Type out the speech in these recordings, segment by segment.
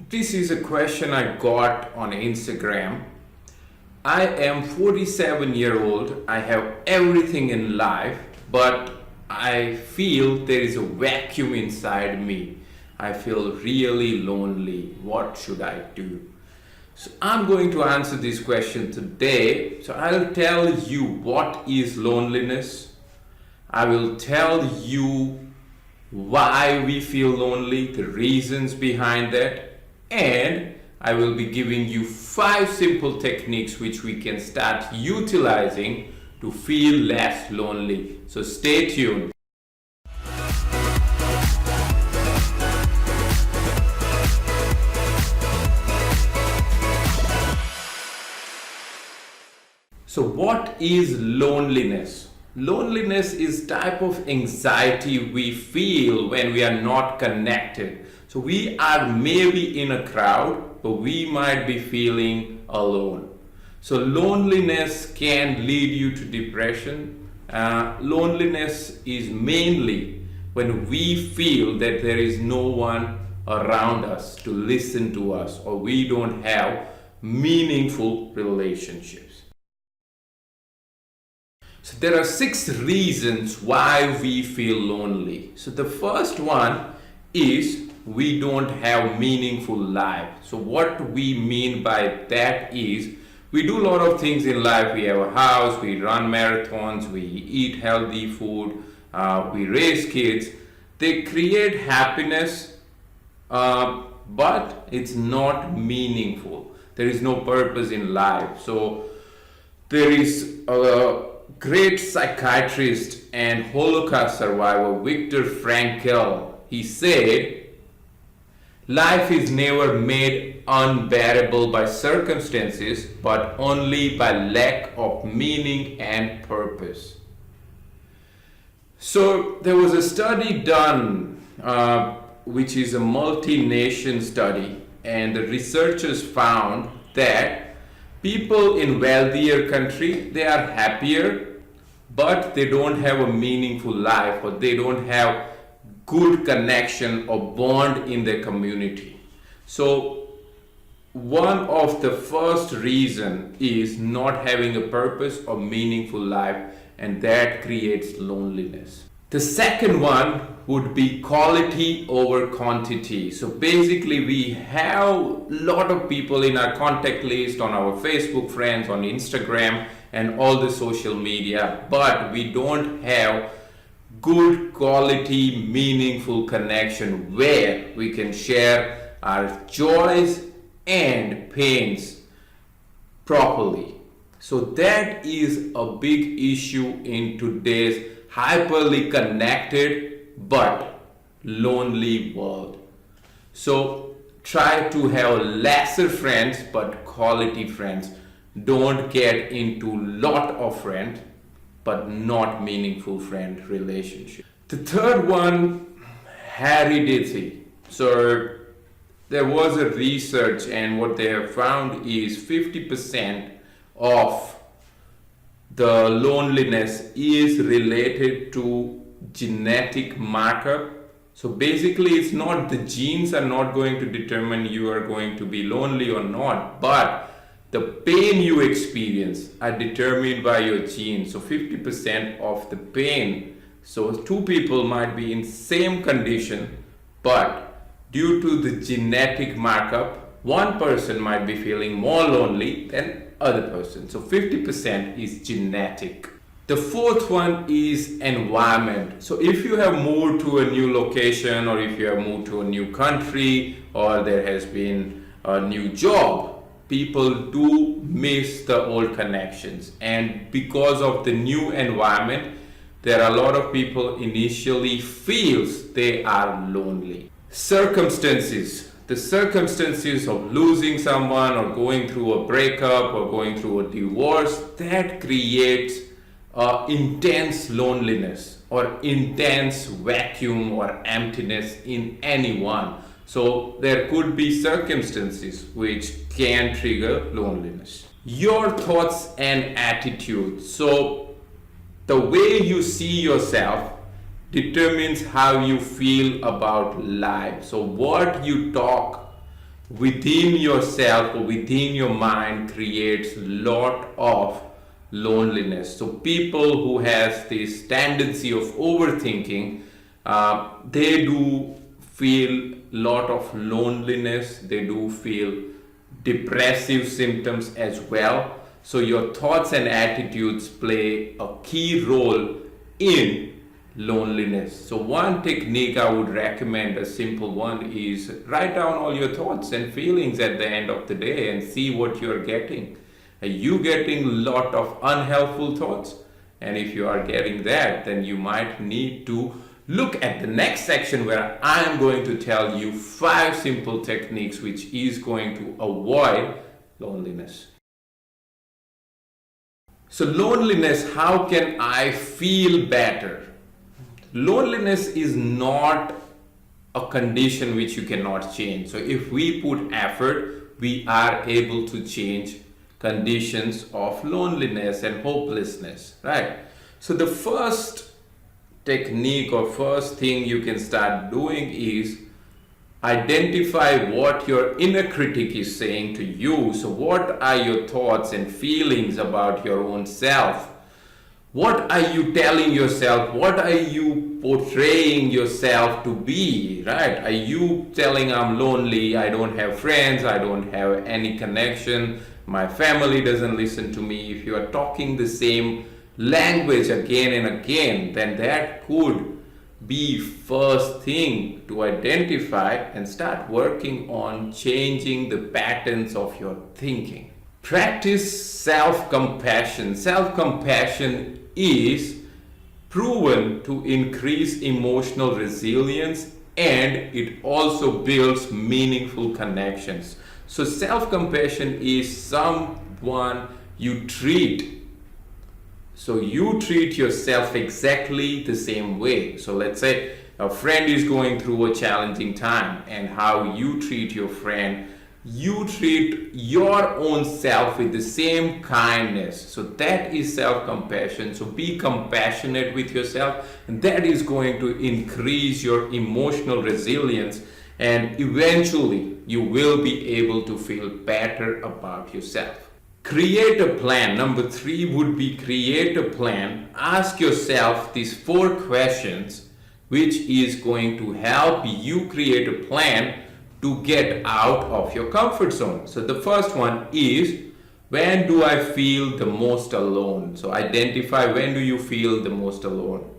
This is a question I got on Instagram. I am 47-year-old. I have everything in life, but I feel there is a vacuum inside me. I feel really lonely. What should I do? So I'm going to answer this question today. So I'll tell you what is loneliness. I will tell you why we feel lonely, the reasons behind that, and I will be giving you 5 simple techniques which we can start utilizing to feel less lonely. So stay tuned. So what is loneliness? Loneliness is type of anxiety we feel when we are not connected. So we are maybe in a crowd, but we might be feeling alone. So loneliness can lead you to depression. Loneliness is mainly when we feel that there is no one around us to listen to us, or we don't have meaningful relationships. So there are 6 reasons why we feel lonely. So the first one is we don't have meaningful life. So what we mean by that is we do a lot of things in life. We have a house, we run marathons, we eat healthy food, we raise kids. They create happiness, but it's not meaningful. There is no purpose in life. So there is a great psychiatrist and Holocaust survivor Viktor Frankl. He said, life is never made unbearable by circumstances, but only by lack of meaning and purpose. So there was a study done, which is a multi-nation study, and the researchers found that people in wealthier country, they are happier, but they don't have a meaningful life, or they don't have good connection or bond in their community. So one of the first reason is not having a purpose or meaningful life, and that creates loneliness. The second one would be quality over quantity. So basically we have a lot of people in our contact list, on our Facebook friends, on Instagram and all the social media, but we don't have good quality meaningful connection where we can share our joys and pains properly. So that is a big issue in today's hyperly connected but lonely world. So try to have lesser friends but quality friends. Don't get into lot of friends but not meaningful friend relationship. The third one, heredity. So there was a research, and what they have found is 50% of the loneliness is related to genetic markup. So basically it's not, the genes are not going to determine you are going to be lonely or not, but the pain you experience are determined by your genes. So 50% of the pain. So 2 people might be in same condition, but due to the genetic markup, one person might be feeling more lonely than other person. So 50% is genetic. The fourth one is environment. So if you have moved to a new location, or if you have moved to a new country, or there has been a new job, people do miss the old connections, and because of the new environment, there are a lot of people initially feels they are lonely. Circumstances. The circumstances of losing someone, or going through a breakup, or going through a divorce, that creates intense loneliness or intense vacuum or emptiness in anyone. So there could be circumstances which can trigger loneliness. Your thoughts and attitude. So the way you see yourself determines how you feel about life. So what you talk within yourself or within your mind creates lot of loneliness. So people who has this tendency of overthinking, they do feel lot of loneliness, they do feel depressive symptoms as well. So your thoughts and attitudes play a key role in loneliness. So one technique I would recommend, a simple one, is write down all your thoughts and feelings at the end of the day and see what you're getting. Are you getting a lot of unhelpful thoughts? And if you are getting that, then you might need to look at the next section where I am going to tell you 5 simple techniques which is going to avoid loneliness. So loneliness, how can I feel better? Loneliness is not a condition which you cannot change. So if we put effort, we are able to change conditions of loneliness and hopelessness, right? So the first technique or first thing you can start doing is identify what your inner critic is saying to you. So what are your thoughts and feelings about your own self? What are you telling yourself? What are you portraying yourself to be, right? Are you telling I'm lonely, I don't have friends, I don't have any connection, my family doesn't listen to me? If you are talking the same language again and again, then that could be first thing to identify and start working on changing the patterns of your thinking. Practice self-compassion. Self-compassion is proven to increase emotional resilience, and it also builds meaningful connections. So self-compassion is someone you treat. So you treat yourself exactly the same way. So let's say a friend is going through a challenging time, and how you treat your friend, you treat your own self with the same kindness. So that is self-compassion. So be compassionate with yourself, and that is going to increase your emotional resilience, and eventually you will be able to feel better about yourself. Create a plan. Number 3 would be create a plan. Ask yourself these 4 questions, which is going to help you create a plan to get out of your comfort zone. So the first one is, when do I feel the most alone? So identify, when do you feel the most alone?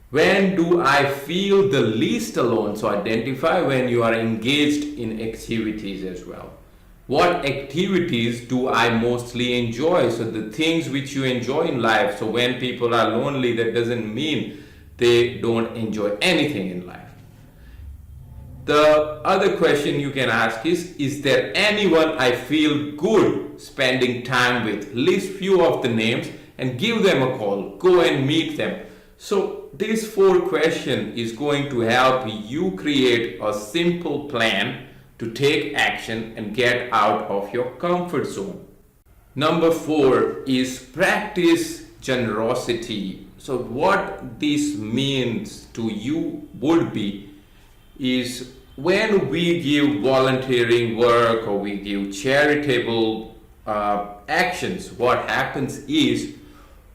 When do I feel the least alone? So identify when you are engaged in activities as well. What activities do I mostly enjoy? So the things which you enjoy in life. So when people are lonely, that doesn't mean they don't enjoy anything in life. The other question you can ask is there anyone I feel good spending time with? List few of the names and give them a call. Go and meet them. So this 4 question is going to help you create a simple plan to take action and get out of your comfort zone. Number 4 is practice generosity. So what this means to you would be is, when we give volunteering work or we give charitable actions, what happens is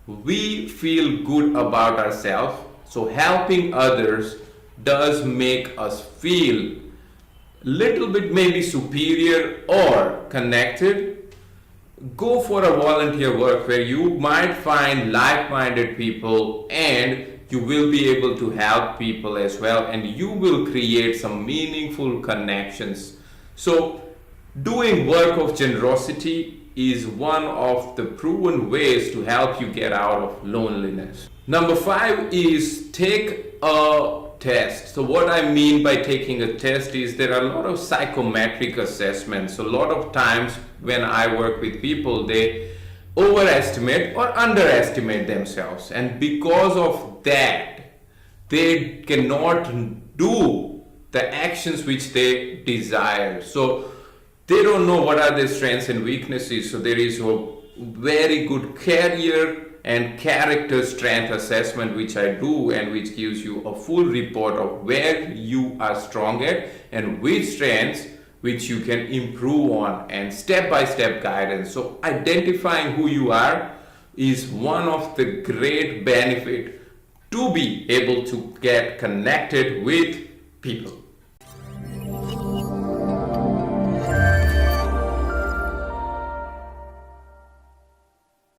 we feel good about ourselves. So helping others does make us feel little bit maybe superior or connected. Go for a volunteer work where you might find like-minded people, and you will be able to help people as well, and you will create some meaningful connections. So doing work of generosity is one of the proven ways to help you get out of loneliness. Number 5 is take a test. So what I mean by taking a test is there are a lot of psychometric assessments. So a lot of times when I work with people, they overestimate or underestimate themselves, and because of that they cannot do the actions which they desire. So they don't know what are their strengths and weaknesses. So there is a very good career and character strength assessment which I do, and which gives you a full report of where you are strong at and which strengths which you can improve on, and step by step guidance. So identifying who you are is one of the great benefit to be able to get connected with people.